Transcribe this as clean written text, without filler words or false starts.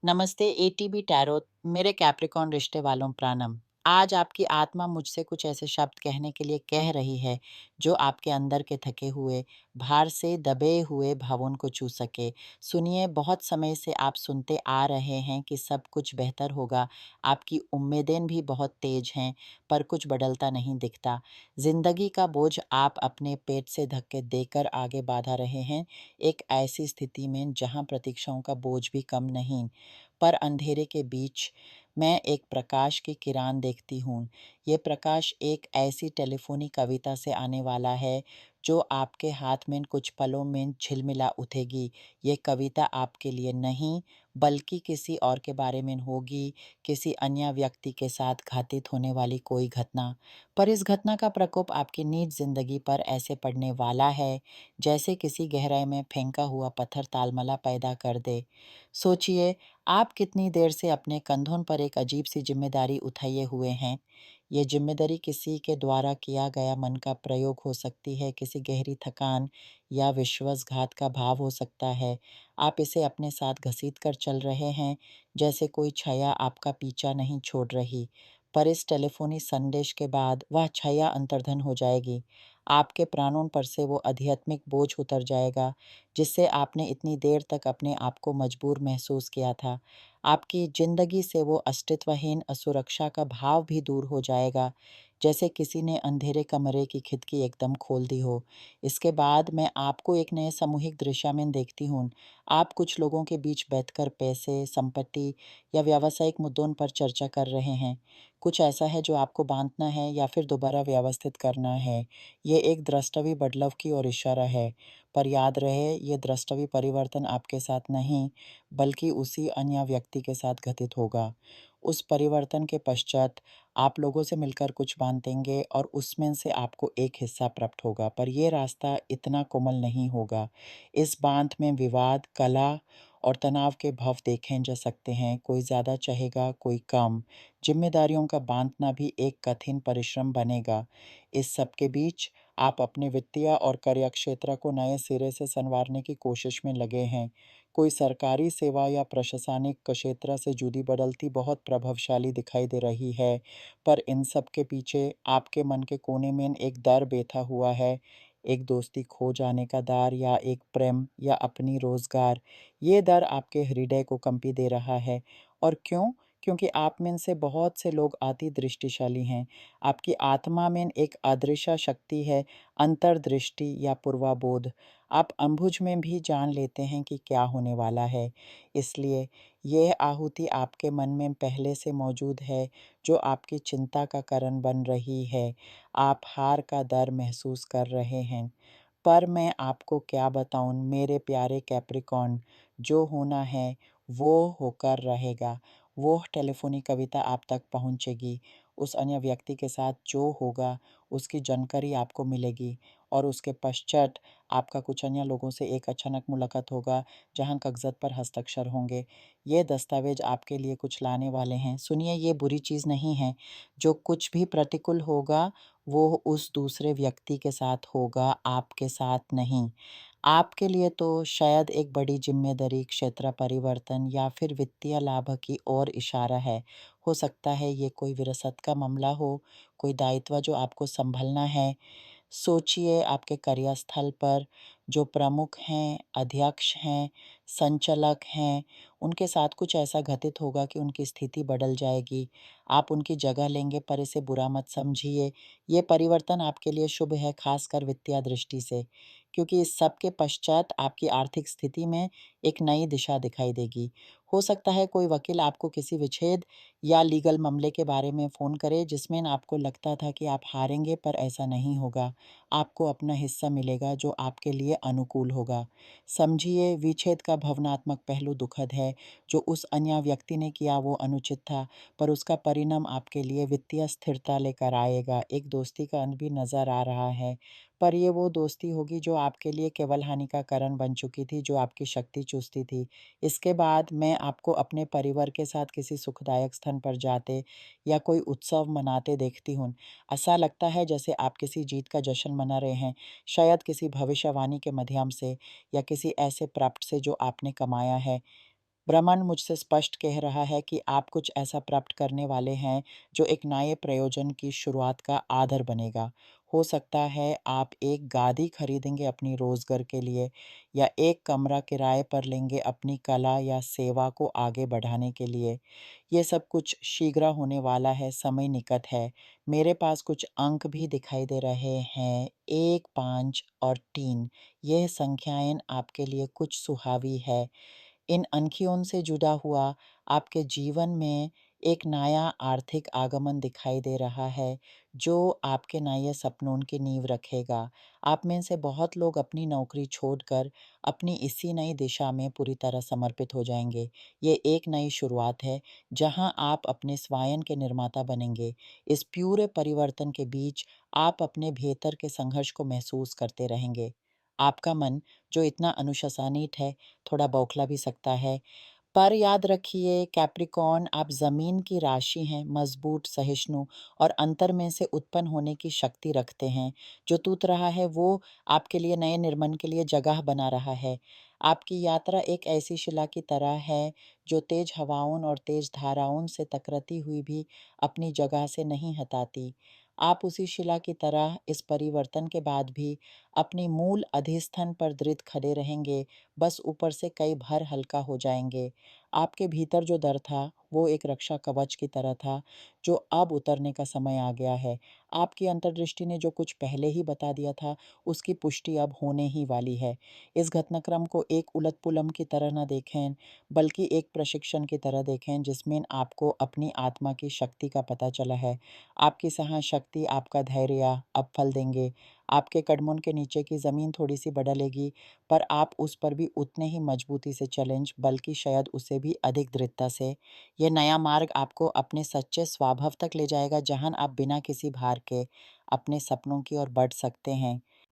नमस्ते ATB tarot मेरे Capricorn रिश्ते वालों प्राणम। आज आपकी आत्मा मुझसे कुछ ऐसे शब्द कहने के लिए कह रही है जो आपके अंदर के थके हुए भार से दबे हुए भावों को छू सके। सुनिए, बहुत समय से आप सुनते आ रहे हैं कि सब कुछ बेहतर होगा। आपकी उम्मीदें भी बहुत तेज हैं, पर कुछ बदलता नहीं दिखता। जिंदगी का बोझ आप अपने पेट से धक्के देकर आगे बढ़ा रहे हैं, एक ऐसी स्थिति में जहां प्रतीक्षाओं का बोझ भी कम नहीं। पर अंधेरे के बीच मैं एक प्रकाश की किरण देखती हूँ। ये प्रकाश एक ऐसी टेलीफोनी कविता से आने वाला है जो आपके हाथ में कुछ पलों में झिलमिला उठेगी। ये कविता आपके लिए नहीं, बल्कि किसी और के बारे में होगी, किसी अन्य व्यक्ति के साथ घटित होने वाली कोई घटना। पर इस घटना का प्रकोप आपकी निज जिंदगी पर ऐसे पड़ने वाला है जैसे किसी गहराई में फेंका हुआ पत्थर तालमला पैदा कर दे। सोचिए, आप कितनी देर से अपने कंधों पर एक अजीब सी जिम्मेदारी उठाए हुए हैं। ये जिम्मेदारी किसी के द्वारा किया गया मन का प्रयोग हो सकती है, किसी गहरी थकान या विश्वासघात का भाव हो सकता है। आप इसे अपने साथ घसीट कर चल रहे हैं, जैसे कोई छाया आपका पीछा नहीं छोड़ रही। पर इस टेलीफोनी संदेश के बाद वह छाया अंतर्धन हो जाएगी। आपके प्राणों पर से वो आध्यात्मिक बोझ उतर जाएगा जिससे आपने इतनी देर तक अपने आप को मजबूर महसूस किया था। आपकी ज़िंदगी से वो अस्तित्वहीन असुरक्षा का भाव भी दूर हो जाएगा, जैसे किसी ने अंधेरे कमरे की खिड़की एकदम खोल दी हो। इसके बाद मैं आपको एक नए सामूहिक दृश्य में देखती हूँ। आप कुछ लोगों के बीच बैठकर पैसे, संपत्ति या व्यावसायिक मुद्दों पर चर्चा कर रहे हैं। कुछ ऐसा है जो आपको बाँटना है या फिर दोबारा व्यवस्थित करना है। ये एक द्रष्टव्य बदलाव की ओर इशारा है। पर याद रहे, ये द्रष्टव्य परिवर्तन आपके साथ नहीं, बल्कि उसी अन्य व्यक्ति के साथ घटित होगा। उस परिवर्तन के पश्चात आप लोगों से मिलकर कुछ बांटेंगे और उसमें से आपको एक हिस्सा प्राप्त होगा, पर यह रास्ता इतना कोमल नहीं होगा। इस बांध में विवाद, कला और तनाव के भाव देखे जा सकते हैं। कोई ज़्यादा चाहेगा, कोई कम। जिम्मेदारियों का बांटना भी एक कठिन परिश्रम बनेगा। इस सब के बीच आप अपने वित्तीय और कार्य क्षेत्र को नए सिरे से संवारने की कोशिश में लगे हैं। कोई सरकारी सेवा या प्रशासनिक क्षेत्र से जुड़ी बदलती बहुत प्रभावशाली दिखाई दे रही है, पर इन सब के पीछे आपके मन के कोने में एक डर बैठा हुआ है। एक दोस्ती खो जाने का डर या एक प्रेम या अपनी रोजगार। ये डर आपके हृदय को कंपी दे रहा है। और क्यों? क्योंकि आप में से बहुत से लोग अति दृष्टिशाली हैं। आपकी आत्मा में एक अदृश्य शक्ति है, अंतर्दृष्टि या पूर्वाबोध। आप अम्बुज में भी जान लेते हैं कि क्या होने वाला है। इसलिए यह आहुति आपके मन में पहले से मौजूद है, जो आपकी चिंता का कारण बन रही है। आप हार का डर महसूस कर रहे हैं। पर मैं आपको क्या बताऊं मेरे प्यारे कैप्रिकॉर्न, जो होना है वो होकर रहेगा। वो टेलीफोनी कविता आप तक पहुंचेगी। उस अन्य व्यक्ति के साथ जो होगा उसकी जानकारी आपको मिलेगी, और उसके पश्चात आपका कुछ अन्य लोगों से एक अचानक मुलाकात होगा जहां कागजात पर हस्ताक्षर होंगे। ये दस्तावेज आपके लिए कुछ लाने वाले हैं। सुनिए, ये बुरी चीज़ नहीं है। जो कुछ भी प्रतिकूल होगा वो उस दूसरे व्यक्ति के साथ होगा, आपके साथ नहीं। आपके लिए तो शायद एक बड़ी जिम्मेदारी, क्षेत्र परिवर्तन या फिर वित्तीय लाभ की ओर इशारा है। हो सकता है ये कोई विरासत का मामला हो, कोई दायित्व जो आपको संभलना है। सोचिए, आपके कार्यस्थल पर जो प्रमुख हैं, अध्यक्ष हैं, संचालक हैं, उनके साथ कुछ ऐसा घटित होगा कि उनकी स्थिति बदल जाएगी। आप उनकी जगह लेंगे, पर इसे बुरा मत समझिए। ये परिवर्तन आपके लिए शुभ है, खासकर वित्तीय दृष्टि से, क्योंकि इस सब के पश्चात आपकी आर्थिक स्थिति में एक नई दिशा दिखाई देगी। हो सकता है कोई वकील आपको किसी विच्छेद या लीगल मामले के बारे में फ़ोन करे जिसमें आपको लगता था कि आप हारेंगे, पर ऐसा नहीं होगा। आपको अपना हिस्सा मिलेगा जो आपके लिए अनुकूल होगा। समझिए, विच्छेद का भावनात्मक पहलू दुखद है। जो उस अन्य व्यक्ति ने किया वो अनुचित था, पर उसका परिणाम आपके लिए वित्तीय स्थिरता लेकर आएगा। एक दोस्ती का अंत भी नज़र आ रहा है, पर ये वो दोस्ती होगी जो आपके लिए केवल हानि का कारण बन चुकी थी, जो आपकी शक्ति चूसती थी। इसके बाद मैं आपको अपने परिवार के साथ किसी सुखदायक स्थान पर जाते या कोई उत्सव मनाते देखती हूँ। ऐसा लगता है जैसे आप किसी जीत का जश्न मना रहे हैं, शायद किसी भविष्यवाणी के माध्यम से या किसी ऐसे प्राप्त से जो आपने कमाया है। ब्रह्मांड मुझसे स्पष्ट कह रहा है कि आप कुछ ऐसा प्राप्त करने वाले हैं जो एक नए प्रयोजन की शुरुआत का आधार बनेगा। हो सकता है आप एक गादी खरीदेंगे अपनी रोज़गार के लिए या एक कमरा किराए पर लेंगे अपनी कला या सेवा को आगे बढ़ाने के लिए। ये सब कुछ शीघ्र होने वाला है, समय निकट है। मेरे पास कुछ अंक भी दिखाई दे रहे हैं 1, 5 और 3। यह संख्याएँ आपके लिए कुछ सुहावी है। इन अंकियों से जुड़ा हुआ आपके जीवन में एक नया आर्थिक आगमन दिखाई दे रहा है, जो आपके नए सपनों की नींव रखेगा। आप में से बहुत लोग अपनी नौकरी छोड़कर अपनी इसी नई दिशा में पूरी तरह समर्पित हो जाएँगे। ये एक नई शुरुआत है, जहाँ आप अपने स्वयं के निर्माता बनेंगे। इस पूरे परिवर्तन के बीच आप अपने भीतर के संघर्ष को महसूस करते रहेंगे। आपका मन, जो इतना अनुशासनित है, थोड़ा बौखला भी सकता है। पर याद रखिए कैप्रिकॉर्न आप ज़मीन की राशि हैं, मज़बूत, सहिष्णु और अंतर में से उत्पन्न होने की शक्ति रखते हैं। जो टूट रहा है वो आपके लिए नए निर्माण के लिए जगह बना रहा है। आपकी यात्रा एक ऐसी शिला की तरह है जो तेज़ हवाओं और तेज़ धाराओं से टकराती हुई भी अपनी जगह से नहीं हटाती। आप उसी शिला की तरह इस परिवर्तन के बाद भी अपनी मूल अधिष्ठान पर दृढ़ खड़े रहेंगे, बस ऊपर से कई बार हल्का हो जाएँगे। आपके भीतर जो डर था, वो एक रक्षा कवच की तरह था, जो अब उतरने का समय आ गया है। आपकी अंतर्दृष्टि ने जो कुछ पहले ही बता दिया था, उसकी पुष्टि अब होने ही वाली है। इस घटनाक्रम को एक उलट-पुलम की तरह न देखें, बल्कि एक प्रशिक्षण की तरह देखें, जिसमें आपको अपनी आत्मा की शक्ति का पता चला है। आपकी सहनशक्ति, आपका धैर्य अब फल देंगे। आपके कदमों के नीचे की ज़मीन थोड़ी-सी बदलेगी, पर आप उस पर भी उतने ही मजबूती से चलेंगे, बल्कि शायद उससे भी अधिक दृढ़ता से। ये नया मार्ग आपको अपने सच्चे स्वभाव तक ले जाएगा, जहाँ आप बिना किसी भार के अपने सपनों की ओर बढ़ सकते हैं।